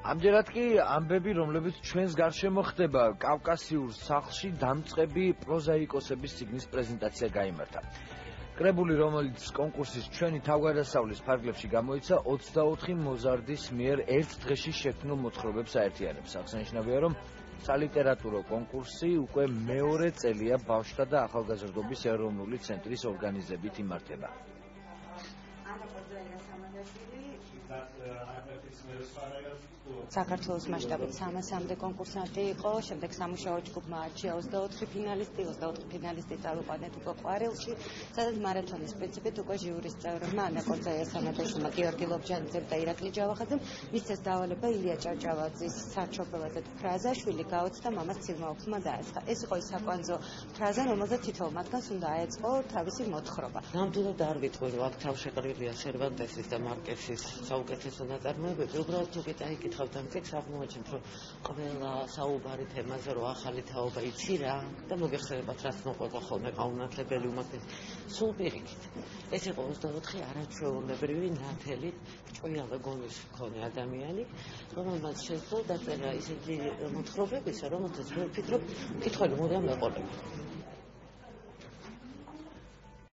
ამჯერად კი ამბები, რომლებიც ჩვენს გარშემო ხდება, კავკასიურ სახლში დამწყები პროზაიკოსების წიგნის პრეზენტაცია გაიმართა. კრებული, რომელიც კონკურსის ჩვენი თავგადასავლის ფარგლებში გამოიცა, 24 მოზარდის მიერ ერთ დღეში შექმნილ მოთხრობებს აერთიანებს. აღსანიშნავია, რომ სალიტერატურო კონკურსი უკვე მეორე წელია ბავშვთა და ახალგაზრდობის ეროვნული ცენტრის ორგანიზებით იმართება. საქართველოს მასშტაბით 300-მდე კონკურსანტი იყო, შემდეგ სამუშაო ჯგუფმა არჩია 24 ფინალისტი წავიყვანეთ უკვე ყვარელში, სადაც მარათონის პრინციპით უკვე ჟიურის წევრებმა ანა კორძაია სამადაშვილმა, გიორგი ლობჯანიძემ და ირაკლი ჯავახაძემ მისცეს დავალება ილია ჭავჭავაძის სარჩობელაძე ფრაზა შვილი გაოცდა მამას ცილმაუქმა დაესხა. ეს იყო ის საკვანძო ფრაზა, რომელზეც თითოეულ მათგანს უნდა აეწყო თავისი მოთხრობა. ნამდვილად არ ვიტყვი, რომ აქ თავშეყრილია სერვანტესის და მარკესის საუკეთესო ნაწარმოებები, უბრალოდ თუ გიტაიკითხავთ ამ ტექსტს აღმოაჩენთ, რომ ყველა საუბარი თემაზე, რომ ახალი თაობა იცი რა და მოგეხსენებათ, რაც მოყვება ხოლმე გაუნათლებელი უმაგრესი. სულ პირიქით. ეს იყო 24 არაჩვეულებრივი ნათელი ჭვიალა გონის მქონე ადამიანი, რომელმაც შეძლო დაწერა ისეთი მოთხრობებისა, რომელთაც მე ვფიქრობ, მკითხველი მუდამ ეყოლება.